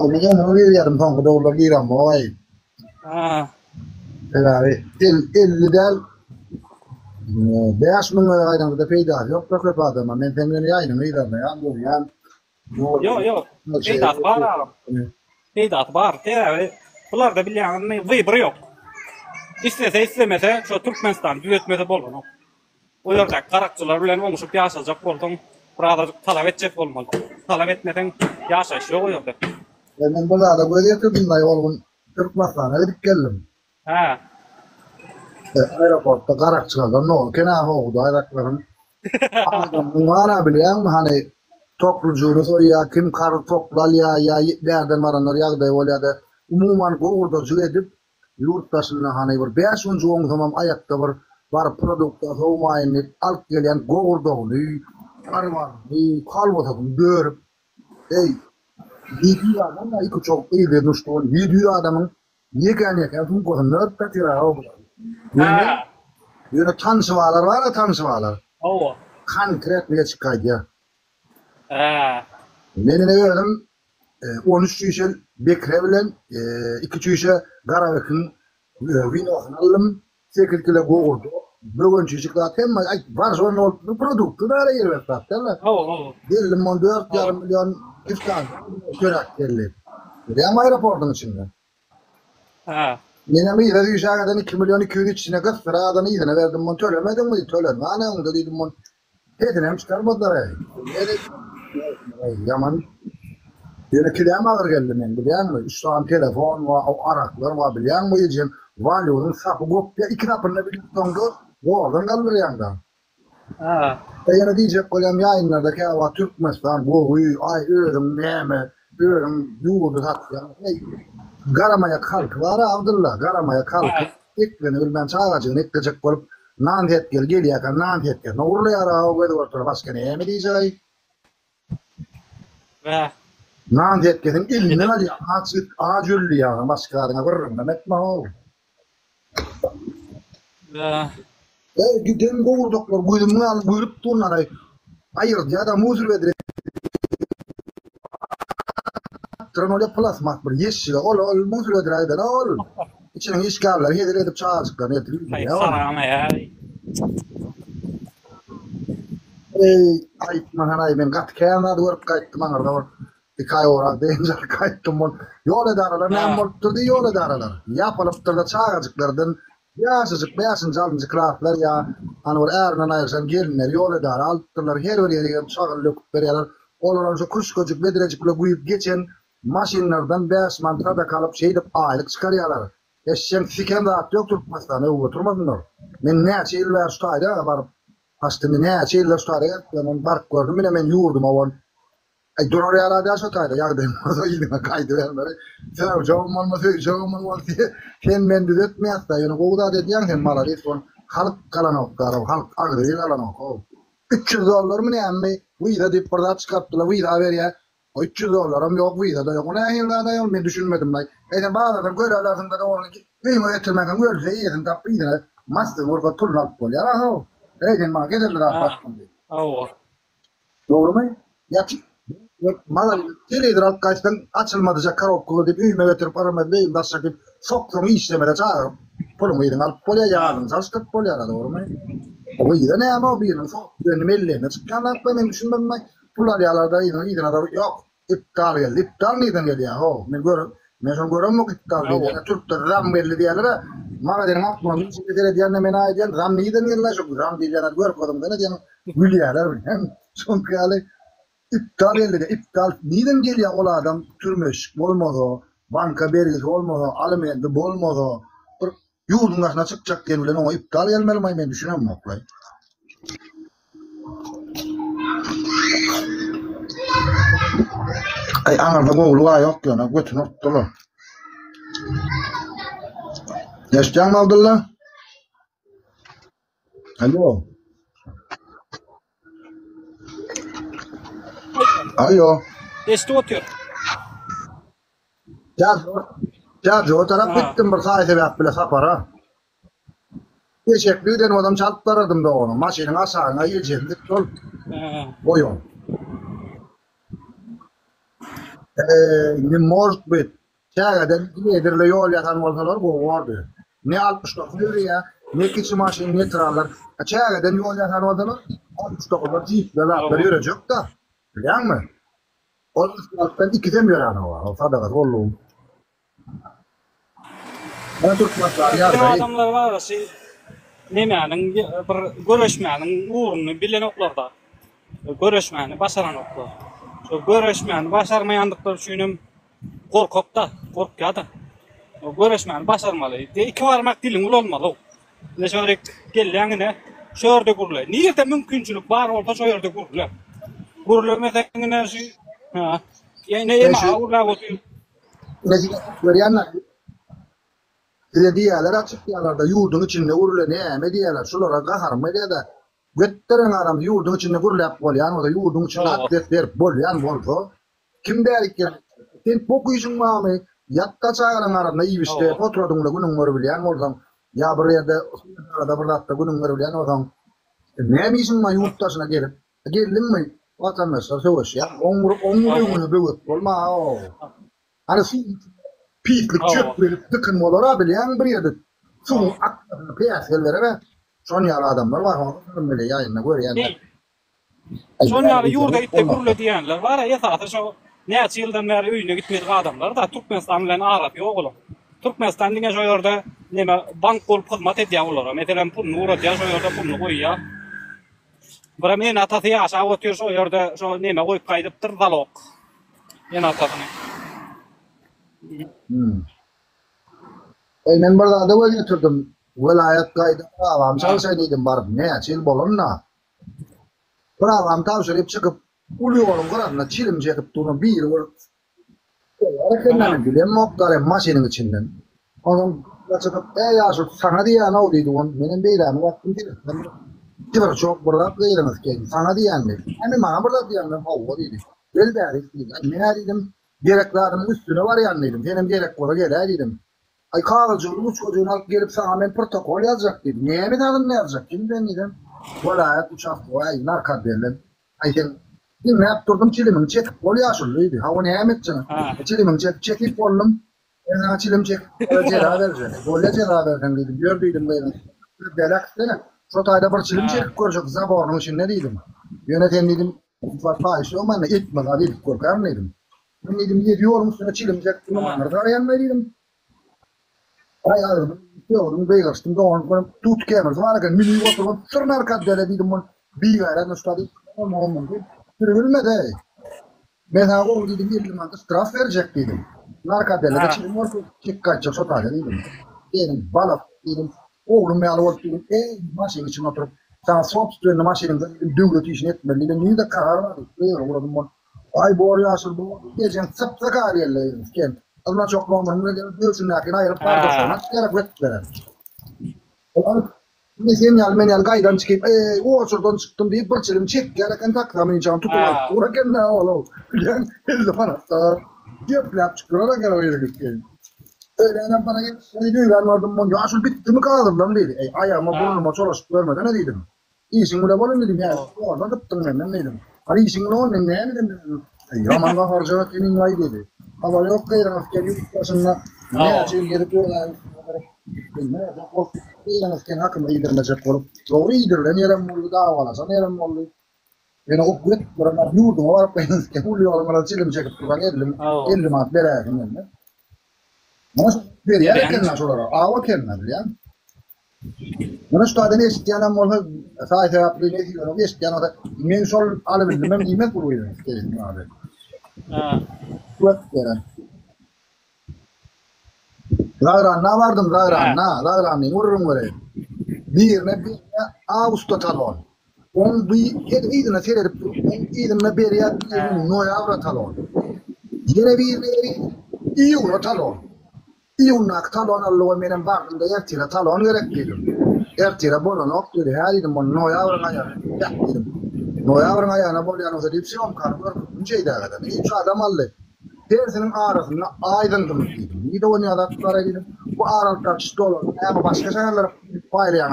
Onu onu veriyorum kanka dolar giram vay. Ha. Yani 50 del 5.000 aydan da peyda yok da köp adama. Men temini aynı mıydı ya? Bu yani Yok. bu şey. Peydat var ağam. Peydat var. Teräbi. Bular da bilýän wybry yok. İstese istemese şu Türkmenistan düzetmese bolmaly. O ýerde garakçylar bilen oňuşup ýaşajak bolsaň, burada talap etjek bolmaly. Talap etmeden ýaşaş ýok o ýerde. Ben burada böyle yapıyordum da yolun Türkmenistan'a gidip geldim. Ha. Aeroportta karakçılardan ne oldu? Kena oldu ayaklarım. Adam numara biliyor hani toplucuğunu soruyor kim karı toplal ya nereden varanlar yağda ol da umuman orada edip yurt dışına hani bir 5 10 tamam ayakta var produkta soğumayın alt gelen orada oluyor. Var kalmadı görüp video adam da iki çok iyi bir nuşton video adamın yekâne tüm konular tatira oldu. Yine tanışmalar var ya tanışmalar. Owa. Konkret ne çıkaydı ya. Ha. Benim evim 13 kişi Bekre bilen 2 kişi Garavek'in vinosun aldım. 8 kilo goğurdu. Bugün çocuklar hem var sonra oldu produktu da araya yer verdiler. Owa. Geldim 4,5 milyon iftar körak geldi. Ama aeroportun içinde. Ha. Yine mi dedi şakadan 2 milyon 200 içine kız sıradan iyiden verdim mon tölemedim mi tölen. Ana onu dedim mon. Dedim çıkarmadılar. Yaman. Yine kilem alır geldim ben biliyor musun? 3 tane telefon var, o araklar var biliyor musun? Yiyeceğim. Valyorun sapı kopya 2 kapında bir tondu. Bu oradan kalır yandan. Ha. Yine diyecek kolyam yayınlardaki hava Türkmenistan bu ay ölüm neme ölüm yuğdu hatta. Garamaya kalk var Abdullah garamaya kalk. İkleni bilmem çağacığını ekleyecek olup nandet gel yakan nandet gel. Ne olur ya o böyle ortada başka ne mi diyecek? Ve Nandet gelin elinden alıyor. Acıllü ya başkalarına vururum da etme o. ve Gidin kovurduklar buyurup durnaray. Ayırdı ya da muzur vedir. Tranolya plasmak bir yeşil ol muzur vedir aydan ol. İçine işgaller hedir edip çağırcıklar nedir? hayır sarana ya. Ay mahanay ben kat kayana duvarıp kayıttım anarda var. İkay orak deyince kayıttım ol. Yol edaralar ne amortturdu yol edaralar. Yapılıptır da çağırcıklardan yaşacık beşinci altıncı klaslar ya hani var erden ayırsan gelinler yol edar altırlar her bir yere çağırlık veriyorlar. Onlar şu kuşkocuk bedirecikle buyup geçen maşinlerden 5 mantıra kalıp şeydip aylık çıkarıyorlar. Eşen siken rahat yok Türkmenistan'a oturmadın. Men ne şeyler tutaydı var. Aslında ne şeyler tutaydı ben bark gördüm yine ben yurdum avan. Durar yerlerde tutaydı yardım o yine kaydı vermedi. Sen çoğumun var diye sen ben düzeltmeyat da yani o da dediğin sen mala değil son halk kalan oklar halk ağrı kalan ok. 300 dolar mı ne ammi? Bu da dip burada çıkarttılar bu da ver ya. 300 dolarım yok bu da yok. Ne yıllarda yok ben düşünmedim ben. Sen bazen böyle arasında da onun ki benim öğretmenim görse yedim tapıydı. Master vurga turnak bol ya ha. Sen ma giderler başkan. Owa. Doğru mu? Ya mala teledir alt kaçtan açılmadıca karokulu deyip üyme götürüp aramada değil daşak deyip soktum işlemede çağırıp pulumu yedin alıp polya yağdın çalıştık polya doğru mu? O iyi de ne ama o birinin sok benim ellerine çıkanlar ben düşünmem ben pular yağlarda iyiden adam yok iptal geldi iptal neyden geldi ya o ben son görüm yok iptal değil yani Türk'te ram belli diyorlar mala dedim aklıma bir şey dedi diyen men aydan ram neyden geldi çok ram değil yani görüp adam da diyen gülüyorlar son kıyale İptal edildi. İptal. Neden geliyor o adam türmüş olmadı. Banka belgesi olmadı. Alimendi olmadı. Yurdun başına çıkacak denilen ama iptal gelmeli mi ben düşünemem oklay. Ay anarda boğuluğa yok ya. Götün ortalı. Yaşayan mı Abdullah? Alo. Alo. Eşte otuyor. Çarşı o taraf bittim bir sayede bir bile sapara. Geçekliyden o adam çalıp darardım da onu. Maşinin aşağına yiyeceğim. Yol. O yol. Ne most bit. Çağadan nedirle yol yatan olsalar bu vardı. Ne 69 liraya, ne kişi maşin, ne tırarlar. Çağadan yol yatan olsalar 69 cipler yürüyecek da. Biliyor musun? Onun altından iki demiyor yani o. O sadaka oğlum. Ben Türkmenler Bir yardım. adamlar var şey nemenin bir görüşmenin uğrunu bilen oklarda. Görüşmeni başaran oklar. Şu görüşmeni başarmayandıkları düşünüm korkakta, korkuyada. O görüşmeni başarmalı. İki varmak dilin ul olmalı. Ne şöyle gelene şöyle kurulay. Niye mümkünçülük var olsa şöyle kurulay. Kurulay mesela şey ha. Yani ema urla oturuyor. Nezile veriyenler diyeler açık diyorlar yurdun içinde urla ne diyorlar şulara kahar mı diye de götteren adam yurdun içinde urla yap bol yani o da yurdun içinde atlet ver bol yani bol kim der ki sen boku işin var mı yatta çağıran arasında iyi işte oturdun da günün var bilen oradan ya buraya da burada günün var bilen oradan ne mi işin var yurttaşına gelin mi vatandaşlar savaş ya onuru böyle olma o hani pislik çöp verip tıkınmalara bilen bir yerde su aklına piyaselere son yaralı adamlar var onların böyle yayınla görüyenler. Son yarı yurda gitti kurulu diyenler var ya zaten şu ne yıldan beri öyüne gitmeyecek adamlar da Türkmenistan bilen Arap yok oğlum. Türkmenistan diye şu yerde neme bank olup hizmet ediyor oğlum. Mesela pulunu uğratıyor şu yerde pulunu koyuyor. Bırak men atası yaşa oturuyor şu yerde şu neme koyup kaydıp tırdalok. Men atasını. Ben burada da böyle getirdim. Velayet kaydı avam çalışaydıydım barıp ne çil bolunna. Pravam tavşirip çıkıp uluyorum kuranla çilim çekip durun bir vur. Hareketlerini bilen muhtarı maşinin içinden. Onun çıkıp yaşlı sana diye ne olduydu onun benim beylemi vaktim değil. Kibar çok burada değiliniz ki sana diyen de. Hem bana burada diyen de hava dedi. Gel dedik dedi. Ne dedim? Gerekli adamın üstüne var yanıydım. Benim gerek var gel dedim. Ay kahvalcı bu çocuğun alıp gelip sana ben protokol yazacak dedi. Niye mi dedin ne yazacak? Kim ben dedim. Velayet uçak vay narkat derler. Ay sen ne yaptırdım çilimin çekip kol yaşıllıydı. Ha o ne yemetçine. Çilimin çekip kollum. Ben çilim çekip ceza vereceğim. Kolle ceza vereceğim dedim. Gördüydüm ben. Delak sene. Sotayda bir çilim çekip koyacak. Zaborun için ne dedim. Yöneten dedim. Fahişe o bana itmez abi korkar dedim. Ben dedim yediyorum üstüne çilim çekip bunu manırda arayan dedim. Ay aldım. Yavrum beygaçtım da onu tut kemer. Zamanı milli oturup sırnar kaddere dedim onu. Bir gayret ustadı. Olmam dedi. Sürülmedi. Ben ha o dedim bir liman straf verecek dedim. Narkadele de çilim var ki kaçacak sotayda dedim. Dedim balık dedim. Oğlum ya alıp dedim. Maşin için oturup sana sop üstüne maşinin düğüt işini etmeli dedim. Niye de karar verdik. Uğradım onu. Ay boru yaşıl bu. Gecen sıpsak ağrıyla kent. Allah çok normal ne diyorsun lakin ayırıp pardon gerek verir. Ne sen yalmen gaydan çıkıp o şuradan çıktım deyip bir çelim çek gereken taklamayacağım tutuyor. Uğraken ne oğlum. Yani elde bana da ceplap çıkırarak gel oraya gittim. Öyle anam bana geldi diyor ben vardım bunu ya şu bitti mi kaldım lan dedi. Ayağıma burnuma çalışıp görmeden ne dedim. İyisin bile bana dedim ya. Oradan tuttum ben dedim. Hani iyisin ne dedim. Yamanla harcamak emin vay dedi. Ama yok gayrı askeri yurttaşında ne açayım gelip diyorlar. Ne yapalım? İlan askeri hakkında iyidirmeyecek olup. Doğru iyidirlen yerem oldu davalasa yerem oldu. Yani o güvet buralar yurdum olarak ben askeri uluyor olmadan çilim çekip duran ellim at beraber yani. Nasıl bir yere kendine sorar. Ağır kendine yani. Bunu şu tadını isteyen olsa sadece yaptığı ne diyor? İsteyen o da men sol alabildim. Ben nimet vuruyor. Abi. Güvet veren. Lagran'a vardım Lagran'a vururum böyle. Bir Ağustos talon. On bir idine seyredip idine bir ya noyavra talon. Yine bir İyuna talon. İyunak talon allo benim vardım da ertire talon gerek dedim. Ertire bolon ok dedi. Her dedim bunu noyavra ayağına. Ya dedim. Noyavra ayağına bol yanı deyip siyom karnı şey de adam. Hiç adam aldı. Tersinin arasında aydınlık dedim. Bir de o adamlara dedim. Bu aralıkta dolar. Ama başka şeyler paylayan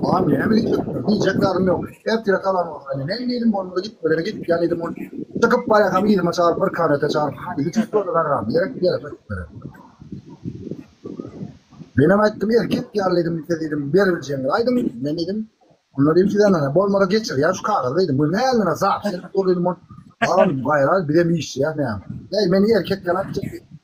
abi ne bileyim diyeceklerim yok. Hep tire kalan olsaydı. Ne dedim onu da git böyle git gel dedim onu. Çıkıp bayağı kam iyiydi maçar bir kanete çağır. Hiç sordular. Gerek benim aytdım erkek yerliydim dedim verileceğim. Aydım ne dedim. Onları iki tane bolmada geçir ya şu kağıdı dedim. Bu ne eline sağ. Sen dedim on. Ağam bayrar bir de bir iş ya ne. Ya beni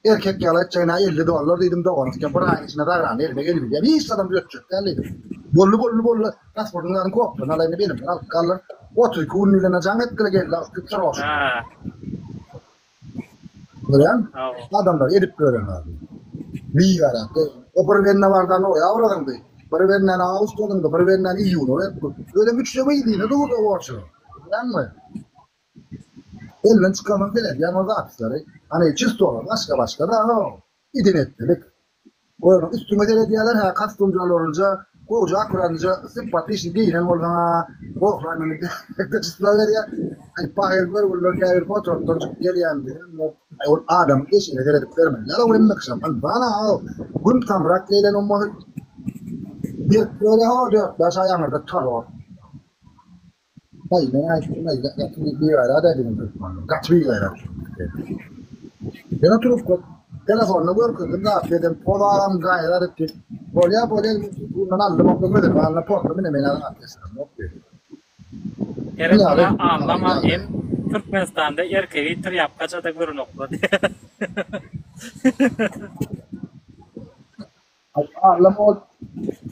erkek yalatacağına 50 dolar dedim de onu. Ya bırak içine davran elime gelip ya bir iş adam götürecek dedim. Bollu pasportundan koptu. Nalayını benim al kalır. Otur ki unuyla camet kıla geldi. Küpsar olsun. Ha. Görüyorsun? Tamam. Adamlar edip görüyorsun abi. Bir yarat. O pervenna vardan o yavrudan da. Pervenna Ağustos'un da pervenna iyi olur. Öyle güçlü miydi ne doğru o açı. Değil mi? Elden çıkamaz değil. Yanında atışları. Hani çift olur. Başka da o. İdin ettilik. O üstüme belediyeler ha kastumcular olunca koca akranca simpati işi giyinen oradan korklanını de çiftler ya. Hani pahir bunlar kayır fotoğraflar geliyen bir adam işine deredip vermediler. O benim akşam. Bana gün tam rakleyle olmadı. Bir böyle hava dört baş ayağımda tarıyor. Hayır, bir ara da dedim. Kaç bir ara. Ben oturup telefonla görüyorum. Ne yapıyordum? Polam gayret etti. Böyle bundan aldım. Okudum. Bana portu beni anlatıyorsun. Gerek buna anlama en Türkmenistan'da erkeği tır yapkaca da görün okula. Ağlama ol.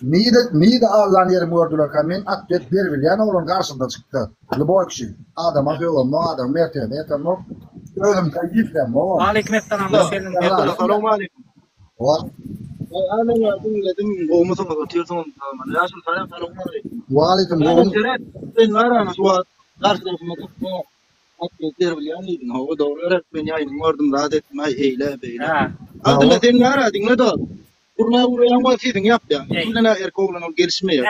Niye de ağlan yerimi gördüler kamen atlet bir bilyen oğlun karşısında çıktı. Bu kişi. Adam atıyor mu adam mertebe tamam. Ölüm kayıplen mu? Aleykümselam hoşgeldin. Selamun aleyküm. Var. Ana yardım dedim boğumuza bakıyorsun tamam. Ya şu selamun aleyküm. Validim Bu ben var ana şu karşılaşma tutma. Atletler bilyen idin. Hava doğru öğretmen yayın gördüm rahat etme eyle beyle. Ha. Abdullah sen var adın ne da? Buraya ama sizin yap ya. Bundan erkek oğlan ol gelişmeye.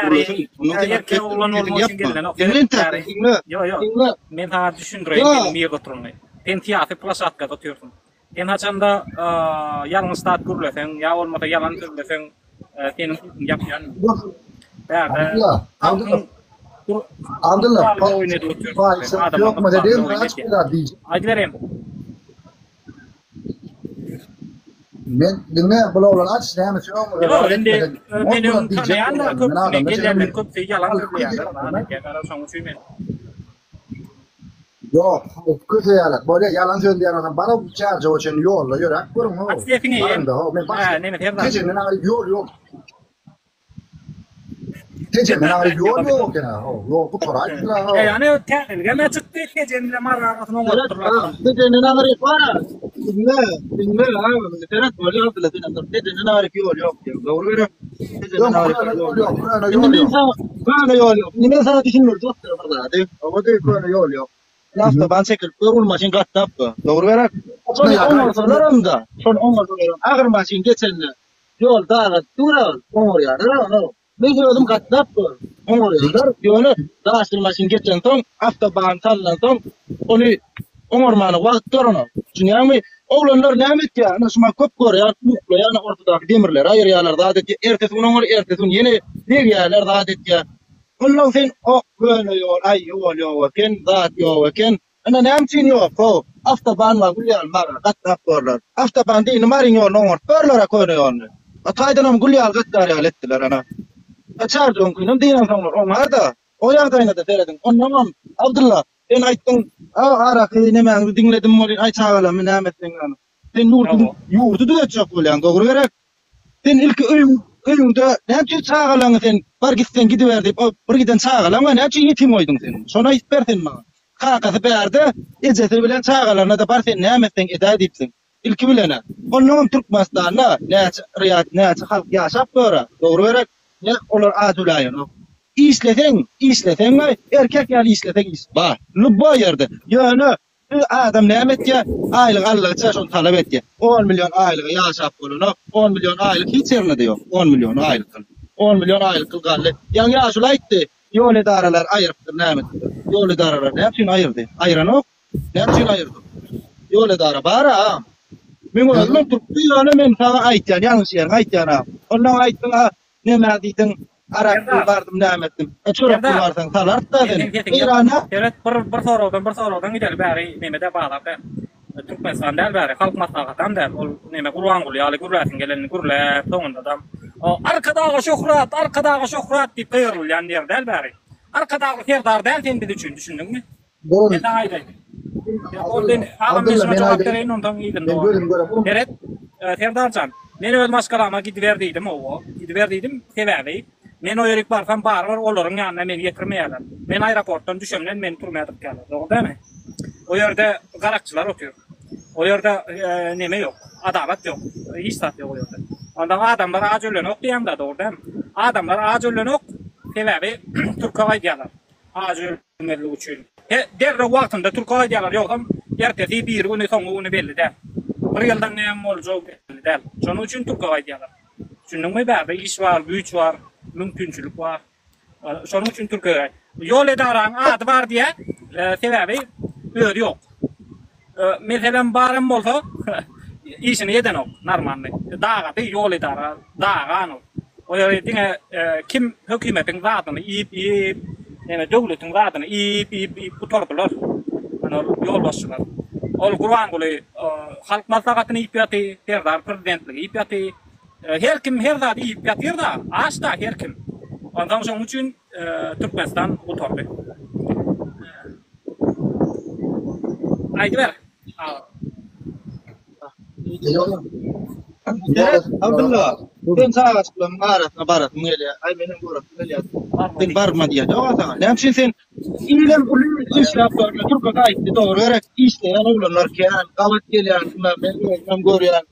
Erkek oğlan olmak için gelen o. Yo. Men ha düşündüreyim niye götürülmeyi. Sen tiyatı plasatka tutuyorsun. Sen haçanda yalnız stat kurulesen ya olmasa yalan söylesen senin yapyan. Abdullah. Yok mu dedim kaç kadar diyeceğim. Hadi vereyim. Men dinle bu oğlan aç ne mi söylüyor mu? Yo benim tanıyan da köp gelen köp yalan söylüyor. Ana kadar son suymen. Yok, kötü yalan. Böyle yalan söyleyen adam bana çağırca o için yolla yürek. Görün o. Aslıyefini yiyin. Ne mi tevdan? Gecenin ağrı yol yok. Gecenin ağrı yol yok ya. Yok bu koray. Yani gene çıktı gecenin marrakatını oturlar. Gecenin ağrı var. Dinle abi. Terat böyle Abdullah sen gecenin ağrı yol yok. Doğru ver. Gecenin ağrı yol yok. Böyle yol yok. Yine sana düşünür doktor burada. Ama değil böyle yol yok. Lafta ben çekil örül maşin kattap. Doğru ver. Sonra sorlarımda. Sonra sorlarım. Ağır maşin geçenle. Yol dağa dura. Doğru ya. Ben gördüm kattap. Doğru ya. Yolu dağa maşin geçen ton hafta bağın tallan ton onu ormanı vakt durunu. Çünkü oğlanlar ne emet ya? Nasıl köp gör ya. Mutlu yani ortadaki demirler ayır yerlerde adeti ertesin yeni dev yerlerde adeti ya. Kullu sen o böyle yol ay yol ken zat yol ken ana namçin yok o aftaban var gulyal mara gatap görler aftaban değil marin yol nor görler koyuyor yol ataydanam gulyal gattar yalettiler ana açar donkunum dinan sonlar onlar da o yardayına da veredin onamam Abdullah ben ayttım ara ne men dinledim mol ay çağala men ametten ana sen yurdu da çok ulan doğru verek sen ilk Öylünde näçe çağalaňy sen bar gitsen gidiverdi bir giden çağalaňa näçe ýetim oýdyň sen şona isbersin maňa kakasy berdi ejesi bilen çağalana da bar sen nämetten eda edipsin ilki bilene onuň Türkmenistanda näçe riýat näçe halk ýaşap görä dogry berek ne olar adulaýan işlesen erkek ýaly işlesen iş bar lubba ýerde ýöne adam nämet ya aylyk Allah çaşon talap etdi 10 milyon aylyk ýaşap bolany 10 milyon aylyk hiç ýerde ýok 10 milyon aylyk 10 milyon aylyk kılgaly ýa-ni ýaşul aýtdy ýol edaralar aýrypdyr nämet ýol edaralar näçin aýyrdy aýranok näçin aýyrdy ýol edara bara men oňa turpdy ýa-ni men sana aýtýan ýalňyş ýer aýtýan ondan aýtdyň näme diýdiň Arak vardım devam ettim. Çorap varsan salar da dedim. İran'a Evet, bir sorudan gidelim bari nemede bağlarda. Türkmenistan del bari halk maslahatan del. Ol neme Kur'an kulu yalı gurratin geleni gurla sonunda adam. O arkadağa şöhret deyip kıyırılyan der del bari. Arkadağa serdar del sen bir düşündün mü? Doğru. Ne daha iyi. Oradan ağam mesela cevap vereyim ondan iyiydin doğru. Evet, Serdarcan. Men öz maskalama gidiverdiydim o. Gidiverdiydim sebebi. Men o yerik barsam barbar olurun yanına meni getirmeyeler. Men aeroporttan düşemden men turmayadıp geldi. Doğru değil mi? O yerde garakçılar oturuyor. O yerde neme yok. Adalet yok. İstat yok o yerde. Ondan adamlar acıllön ok diyem de doğru değil mi? Adamlar acıllön ok sebebi Türk Hava diyorlar. Acıllönlerlik için. Derre vaktinde Türk Hava diyorlar yok ama ertesi bir günü sonu günü belli değil. Bir yıldan neyem olacak belli değil. Onun için Türk Hava diyorlar. Çünkü berde iş var, güç var, mümkünçülük var. Onun için Türk Hava. Yol edaran adı var diye sebebi öyle yok. Mesela barım olsa işini yeden ok normalde. Dağa da yol edara, dağa no. O yüzden kim hükümetin zatını iyip yani devletin zatını iyip tutardılar. Yani yol başçılar. Ol Kur'an kulu halk maslahatını iyip yatı, Serdar prezidentliği iyip yatı. Her kim her zat iyip yatır da asla her kim. Ondan sonra için Türkmenistan tutardı. Haydi ver. Evet, Abdullah. Ben sağa sıkılan barat mele. Ay benim barat mele. Ben barma diye cevap sana. Ne yapıyorsun sen? İlem kulübü iş yapıyor. Türkiye gayet doğru. Gerek işleyen oğlanlar ki kavat geliyor. Ben görüyorum.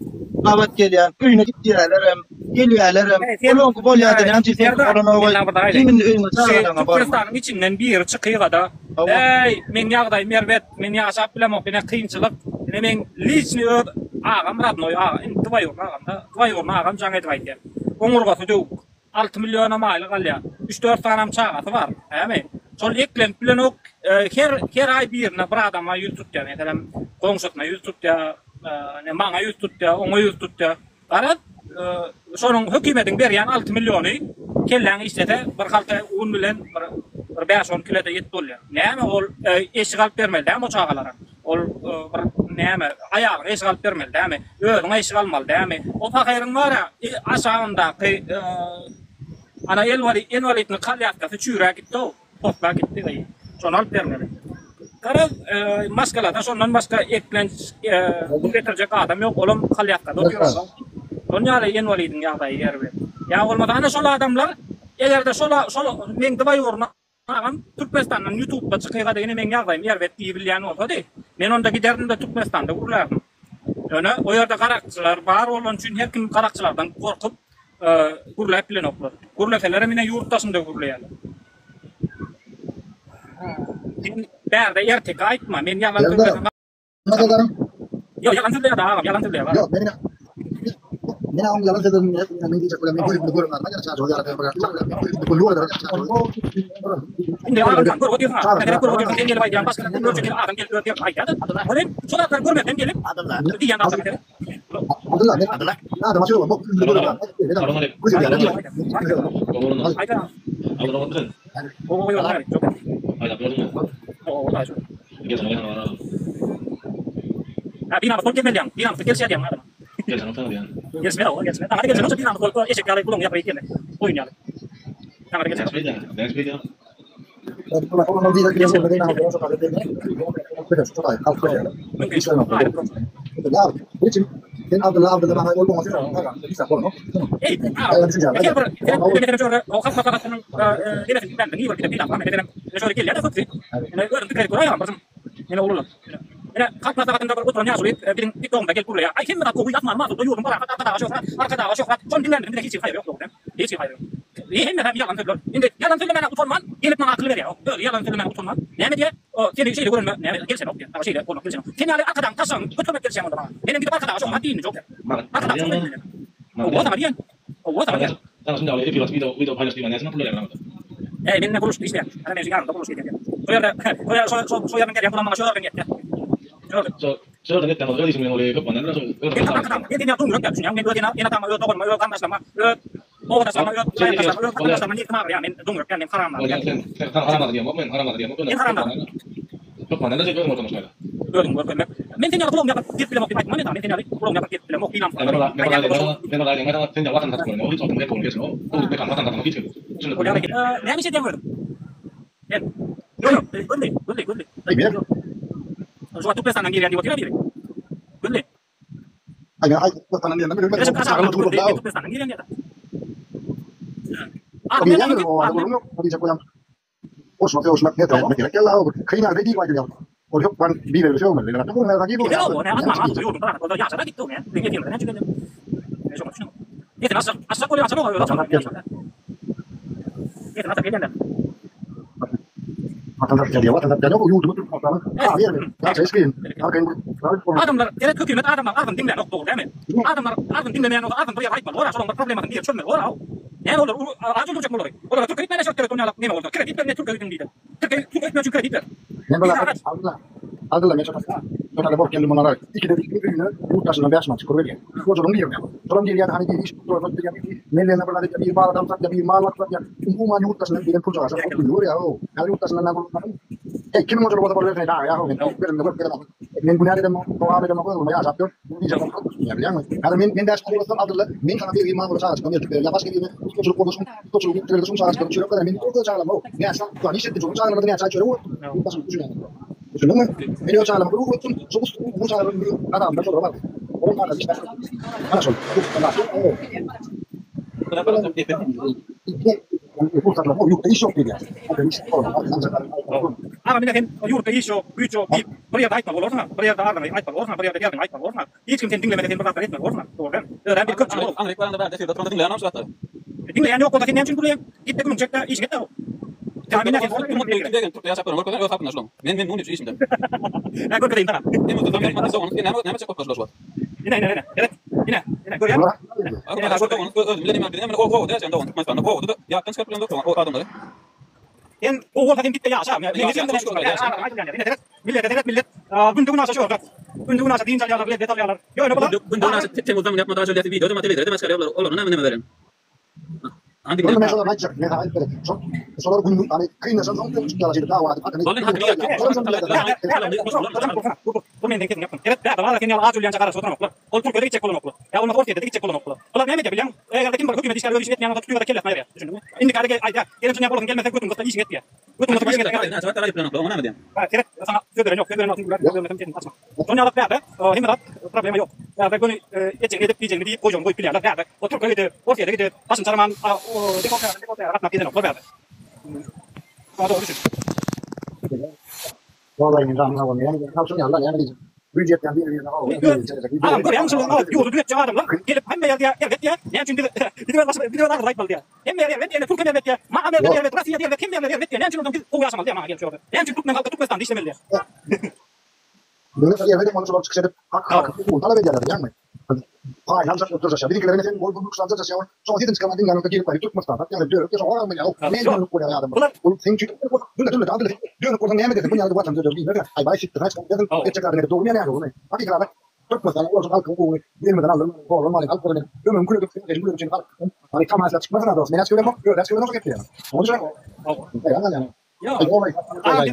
Kavat geliyor. Köyüne gidiyorlar. Geliyorlar. Kolon bol yadı. Ne yapıyorsun? Korona kimin önüne sağdan barma. Türkmenistan'ın içinden bir çıkıyor da. Ey men yağday mervet men yaşap bilemok bine kıyınçılık. Men lichni ağam radnoy ağam dvayor ağam janget vaydi. Onurgası dök 6 milyona maylı galya. 3-4 tanam çağatı var. Hemen. Sol eklen planok her ay birine bir adama 100 tutya mesela komşusuna 100 tutya ne manga 100 tutya ona 100 tutya. Arat sonun hükümetin beryan 6 milyonu kellen istete bir halta 10 milyon bir 5-10 kiloda yet dollar. Näme ol eşgal bermeli ama çağalara. Ol näme ayağın eşgal bermeli näme özüň eşgal mal näme o fakyryň bara aşağında ana envalidni kalyatka çüra gitti o topla gitti gay sonal bermeli. Kara maskalada sondan başka eklen bu getirecek adam yok oğlum kalyatka oturuyor. Dünyada envalidin ýagdaýy ýerber. Ya olmada ana şol adamlar egerde şol men dibay urna ağam Türkmenistan'dan YouTube'da çıkıya da yine men ýagdaýym ýerbet diýip bilýän bolsa de. Men onda giderdim de Türkmenistan'da gurlardım. Öne o ýerde garakçylar bar bolan üçin her kim garakçylardan korkup gurlap bilen oklar. Gurlafeler mine ýurtdaşynda gurlaýarlar. Berde ertek aýtma men ýalan söýledim. Yo ýalan söýleýär ağam ýalan söýleýär. Yok ben ağam yalan söyledim. Ben diyecek böyle ben görüyorum. Ben de çağırıyor yalan söylüyorum. Bu luar da çağırıyor. Indi ağam gör otuyor ha. Ben gör otuyor gelip aýdan başga görjek adam gelip ötüyor aýdady. Hadi şolardan görmeden gelip diýen adam eder. Abdullah. Nada maçı yok. Bak. Ayda. O yok hayır. Çok. O da çok. Ha bina bol gelmeyen. Bina gelse diyen adam. Gelsme o gelsme. Hadi gelsme. Bina bol eşek yalı kulun yapayım diye. Oyun yalı. Tamam hadi gelsme. Onu diye gelse de ne yapıyor? Çok acayip. Çok acayip. Kalkıyor. Mümkün. Ya, niçin? Ben Abdullah bana olmaz ya. Bisa konu. Ey, o kafatasının ben niye vakit bir lafı dedim. Şöyle gel ya da fakir. Ne gördün ki Kur'an var. Ne olur lan. Ne kafatasında bir oturan yazılı bir TikTok'ta gel buraya. Ay kim de koyu yapma ama duyuyorum para arkada şoför. Son dinlendim de hiç hayır yok yok. Hiç hayır yok. Hem de yalan söylüyor. Şimdi yalan söylemene utanman gelip bana akıl veriyor. Böyle yalan söylemene utanman. Ne diye? O seni şeyle görünme. Ne gelsen yok diye. Ama şeyle olmak gelsen. Seni yani arkadan taşın götürmek gelsen onda bana. Benim gibi arkadaş olmak değil mi çok? Arkadaş çok değil. O da diyen. O da diyen. Sana şimdi öyle bir video paylaştığım ne zaman kullanıyorum ama. Benimle konuştu işte. Hani ben yarın da konuştu diye. Soyarın gelen kullanmama şöyle gitti. Şöyle net ama öyle ismi oli kapanan da Dia tunggu kan, dia tunggu kan. Yang kedua dia nak tamu, tamu, tamu, tamu, tamu. O da sama sama ni kemar ya men dungur kan nem haram Oye, haram diye, bakmayın haram diye, bakmayın. Çok manada şey görmüyor musunuz böyle? Görüyorum. Men tenya belum dapat kit film optimal mana men tenya belum dapat kit film optimal. Ben olayım, ben sen vatan hakkında, o hiç ortamda yapılmıyor, o bu vatan hakkında hiç yok. Ne mi şey diyorum? Yok, gönde. Hayır. Suatu pesan yang diri wakil diri. Gönde. Hayır, vatanın yanında böyle Terus kasa sakal tutup da. itu pesan yang diri dia. Abi yani o adamın yok. Hadi çakoyam. Hoşuma ne tamam. Gerek yok abi. Kıyına ready var ya. O yok ben bir böyle şey olmadı. Ben bunu nereden gidiyorum? Dia loh, asma yo para kalau ya sana gitu ya. Dengan dia juga. Eso macam. Dia asa ko asa mo. Dia nasa kaya Vatandaş geliyor. Vatandaş geliyor. O YouTube'u tutup abi ya seçkin. Adamlar gerek hükümet adamlar dinleyen yok doğru değil mi? Adamlar dinlemeyen yok. Adam buraya ayıp var. Sonra problemin diye çözmüyor. Ora. Yani olur. Acil olacak mı olur? Ora Türkiye ne şartları tonyalar ne olur? Kredit ne Türkiye hükümeti. Türkiye için kredit ver. Ne böyle Allah ne çatası. Total bak kendim onlara. İki de bir günü yurt dışına bir açmak çıkıyor ya. Kocaman bir yer. Sonra bir yer hani bir iş tutuyor. Milletine böyle bir mal adam satıyor. Bir mal satıyor. Umuman yurt dışına bir proje var. Oluyor ya o. Yani yurt dışına ne olur? Kim olacak o da böyle ne ya o. Ben bunu nereden doğru ederim o ya satıyor. Bir zaman yani yani ben ders konusunda adlı ben sana bir mal olacak çıkıyor. Ya başka bir tutucu konusunda tutucu bir televizyon çağırıyor. Çıkıyor kadar ben o çağırma o. Ne aslında yani işte tutucu çağırma ne açıyor o. Nasıl düşünüyorsun? Düşünüyor musun? Beni o çağırma bu bu çağırma adam da sonra bak. Onlar da işte. Nasıl? Ara minä ken juurta iso bycho börja tajta volorna börja da arna ajta volorna börja da järven ajta volorna hiç kimsen dinle meten bakar etme volorna doğru ben bir köpçü olur Anrik var anda verdi de tronda dinleyen amsa. dinle yani yok o da dinleyen çünkü gitti bunun çekte iş gitti o ya minä ken Degen Turkiya sapar olur kadar sapar nasıl? Men bunu hiç işimden. ben görkadayım sana Emu da ben bana savunun ne çek koklas var. yine evet yine görüyor musun Ama şurada onu öldüm ben dedim o da sen de onu tutmaz bana o da ya kan çıkartıyor o adamları. en o volta gitti ya aşağı ya millet bundu nasıl şu orada bundu nasıl din çalıyorlar millet detalyorlar yok ne bula Bundan nasıl temiz zaman yapmadan şöyle bir video da materyal de mesela olur ne verelim. Andik Bunu mesela bakacak ne daha böyle çok sonra bunu hani kıyına sen son çıkıyor yani daha var. Bolin hakkı Bu men denken yapın. Evet, daha var ki ne acil yanca kadar sotan oklar. Ol Türkiye'de gidecek olan oklar. Ya onun ortaya gidecek olan oklar. Ola ne mi biliyorum? Eğer kim hükümet işler öyle işletmeyen da tutuyor da kellet nereye? Düşündün mü? İndi kadar ayda gelin için yapalım gelmeden götün götün iş get ya. Götün götün iş get. Ne zaten ayıp plan ona mı diyeyim? Ha, evet, sana söylüyorum yok. Söylüyorum yok. Söylüyorum temkin açma. Sonya da perde. Himrat problemi yok. Ya ben bunu geçen edip diyeceğim diye koyacağım bu plan da perde. O Türkiye'de ortaya gidip basın çarman o dekote ratna piden oklar perde. Doğru düşün. Vallahi insan var yani kalsın ya Allah yani büyüyetten bir Adam böyle yanlış olan yolu düet çağırırlar. Gelip hem ya evet ya. Ne için bir de right bal ya. Hem ya evet ya Türkiye evet ya. Ma Amerika evet Rusya evet kim ya evet ya. Ne için adam o yaşamalı ya ma geliyor. Ne için Türkmen halkı Türkmenistan işlemeli ya. Böyle bir yerde konuşup çıkışıp hak bu talep ederler yani. Hayır, hamza oturacak aşağı. Biriklerin efendim bol buluk sanacak aşağı. Sonra gidin çıkamadın yani gelip bari Türkmenistan. Yani diyor ki sonra mı ya? Ne diyorsun bu ya adam? Bu sen çünkü dur adlı. Diyor ki ne yemek bu ya bu adam diyor ki ne? Ay başı tıraş dedim. Geçecek ne doğru yani onu. Hakikaten Türkmenistan o halkın bu bilmeden aldım. Doğru mal halkın. Ömrüm kulübü kulübü için halk. Hani tam asla çıkmasına da. Ben askere bak. Ben askere nasıl gitti yani? Onun için yani. Ya.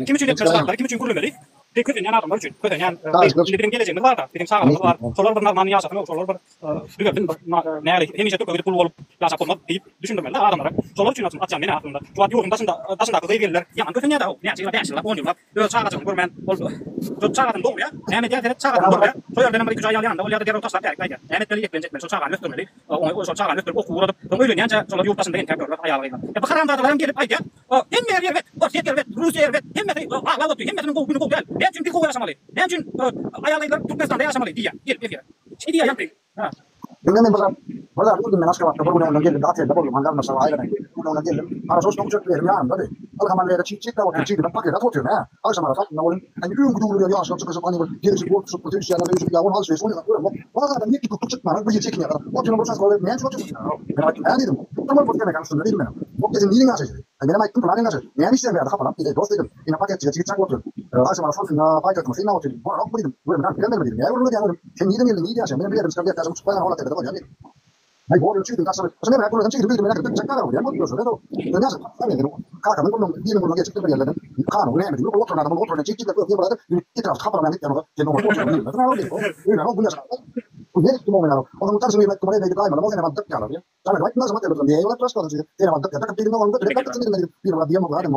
Kim için yapmışlar? Kim için kurulmalı? Kötü yani adam için. Kötü yani bizim geleceğimiz var da. Bizim sağlığımız var. Sorular bunlar mani yaşatmıyor. Sorular bir ne yani hem işte Türkiye'de kurulu olup yaşap olmak deyip düşündüm ben de adamlara. Sorular için atacağım beni aklımda. Şu an yolun taşında kızı gelirler. Yaman kötü ne de o. Ne açıkla ben şeyler oynuyorlar. Böyle çağıracağım görmen. Çağıracağım doğru ya. Mehmet ya çağıracağım doğru ya. Soyaldan bir güzel yanında. O ya da taşlar der kaydı. Mehmet böyle yeklenecek ben. Çağıracağım göstermeli. O çağıracağım gösterip oku uğradım. Öyle yani sonra yurt taşında en tekrar ayarlayın. Ya bakarım da gelip ayda. Hem yer evet. Orta yer evet. Rusya yer evet. Hem hem bu günü gel. Ben çünkü kovu yaşamalı. Ne için ayarlayılar Türkmenistan'da yaşamalı diye. Bir. Şey diye yaptı. Ha. Bundan ben durdum ben Aşkabat'ta buradan geldim. Atölye'de buldum. Hangarına sabah ayrılan geldim. Buradan geldim. Ara sos çok verim yarın dedi. Alhamdülillah çiçek de var. Çiçek de paket atıyor ne? Akşam ara saat ne olayım? Hani ürün kuduruyor ya aşağı çıkıp hani gerisi bu tutup tutup yani bir ya onu alışveriş oynuyor. Valla ben yetki tutup çıkma. Bu çekin ya. O gün burası koyup ne çok çıkıyor. Ben dedim. Tamam bu demek aslında değil mi? Bu kesin niye açacak? Hani benim aklım planı açacak. Ne işe yarar kafadan? Bir de dost dedim. Yine paket çiçek oturuyor. Akşam ara saat ne paket atması ne oturuyor. Bu ok dedim. Bu ben dedim. Ya bunu yani. Sen niye demedin? Niye yaşam? Benim bir yerim çıkardı. Yaşam çıkmayan hava tepede var yani. Nej, går det att tjuta så när jag går den tjuta vill jag inte checka det. Jag måste så det då. Den är så fan det då. Kaka men de dina mål jag tycker det kan och nej men då återna de återna tjuta det jag bara det inte att tappa mig inte det något återna det är det. Det är nog bullar. Och det är det många och de tar så mycket kommer det där men måste man döka det. Så det var inte så mycket det är ju rätt förstås det är att det kan någon det är inte det blir vad det måste vara det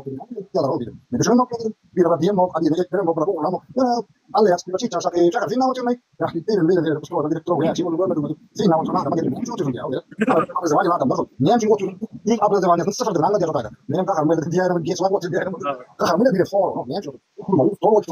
jag då. Men det är nog blir vad det måste att det är det måste vara alla jag skulle titta så att jag kan finna något mig. Jag det är det förstår det tror jag skulle vara det fina och såna där man kan ju Abis wali hada maso nyam cingo tu ni abla zamani sun safar da nanga da tada ne ka harme da diara da gesu wati diara ka harme da foro nyam cingo ku ma to wati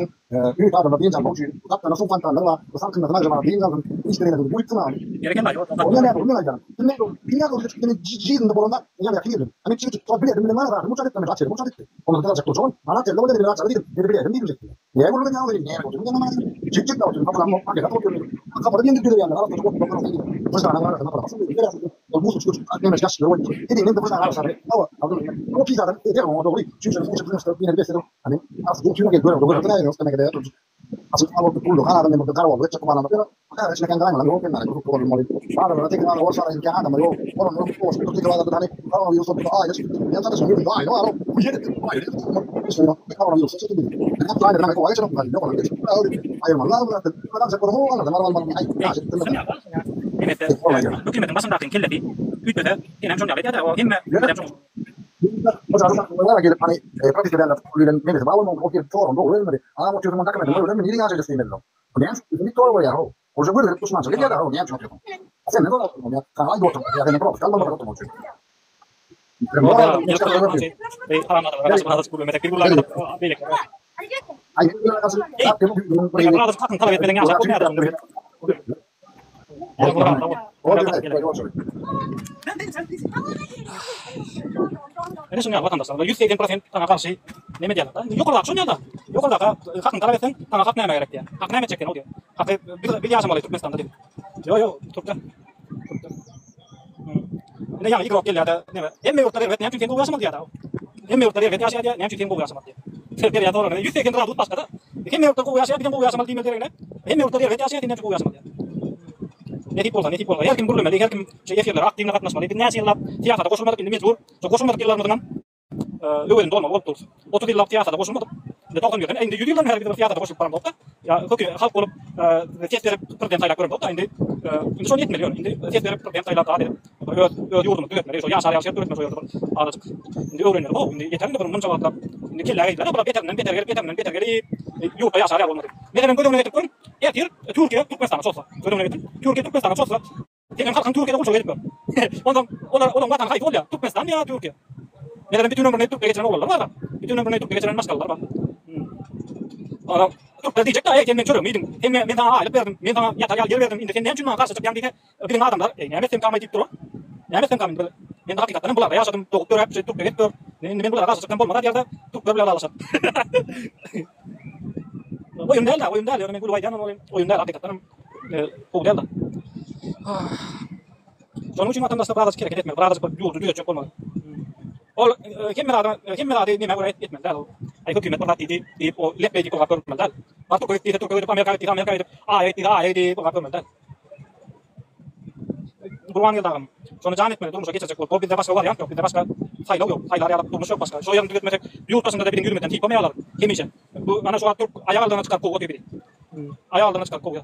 ni ka da bin za boji da na su fanta na da san kana da ma bin za istene da buit na Gereken la yo. ne ne ne ja ne do ni ga do ni ji da bolanda ya ya kini ani ci to bile da ma ra mu ta da ta mu ta ono da ko jon ana te lo da da ta da de bile ni ni ne ko lo da ni ne ko ni ma ci ci da to ka mo ka da to ka ba ni de ya na ra to ko ko ko sa na ra na pa البوصه تشوف اثنين مش قاش لو كده انت بس على صار هو اظن هو في هذا ده هو دوري شو شو شو بين البيت ده يعني اصل دي شنو كده دوري كده يعني اصلا كده اصل اول كله انا لما بقرا وبقيت كمان انا كده احنا كان دايما هو كنا نقول كل المولد هذا لما تيجي انا وصل ان كان ما هو ورا نروح فوق كده هذا ده هو يوصل يا انت تسمع ضاع هو ويجي مش هو يوصل كده انا طالع انا كويس انا ايوه والله انا ذكر هو انا مره Då kan man massa dagen kille vi utbyte innan som jag vet och himme بس انا ما اجي يعني براكتيك ده اللي من ده باول ما اوكي فورم ده ولا مدري انا ما تشوف ما تكمل ده من يجي عشان يستلم له يعني في طول يا هو وجابوا له التصنع كده هو يعني شو كده عشان ده كان عايز يوصل يعني بروف كان ما موجود Ini sungai apa tanda sana? Youth 18% tangga kasih, ini media lah. Yuk kalau sungai lah, yuk kalau hak antara beten, tangga hak nama mereka, hak nama cek dia, hak biaya sama itu mestan tadi. Yo, tukar. Ini yang ikut kali ada, ini orang tadi beten, yang cuci gua sama dia tahu. Ini orang tadi beten asyik dia, yang cuci gua sama dia. Sebab dia tahu orang, youth 18 radut pas kata. Ini orang tadi gua asyik, dia gua sama dia media ini. Ini orang tadi beten asyik, dia gua sama dia. Neti polsa. Helkin burlu meli, helkin se efirler aktiivna katmas mali. Nää siellä tiasada kosulmat inni mitsur. Se kosulmat killar mutanam. Lyöden dolma voltus. Otto tilla tiasada kosulmat. Ne tokan joten indi jydillan här vidare tiasada kosul param totta. Ja koki halkol tiestere pertentai la kuren totta indi. Indi son 1 miljon indi tiestere pertentai la taade. Ööd juurtunut työt meri so jaasaari asiat työt meri so joten aadat. Indi öörin no indi etärne per munsa valta. Indi killa ei la Peter geli juupa jaasaari alun. Miten kodon ne kun etir Turkia Turkmenistan sotsa. Kodon ne Turkia Turkmenistan sotsa. Tiedän halkan Turkia kun soittaa. On vatan hai tuolla Turkmenistan ja Turkia. Meidän pitää numero nettu keketään olla varma. Pitää numero nettu keketään maskalla varma. Turkka dijekta ei tiedä choro meeting. Emme me tää aile perden, me tää jätä jäl perden in den junna kanssa pian dike. Pidin adam dar. Ei me tem kamai tiptoro. Ja me tem kamai. Me tää hakika tanpula ja satum doktor app se tukka getto. Ne pula kanssa satum mata tieltä. Tukka bla bla. Oyun dela, me kuulu vaihtaa oyun dela hakika tanam. Puudella. Se on usein tästä pratas kirja, että me pratas juuri työt joku kolme. Kemmelade niin mä voin et täällä. Ai kun me pratit di leppe di kolla kolme täällä. Varto koitti se tukko Amerikka. Ai kolla kolme täällä. Ruangil dagam. Se on jaanet me tuommoista kitsässä kun popin tapaska varia, popin tapaska sai logo, sai laria tuommoista paska. Se on jäänyt me juutpasen tätä pidin kylmeten hiippa mealla. Hemisen. Anna suat ajalta natska kooti pidi. Ajalta natska kooti.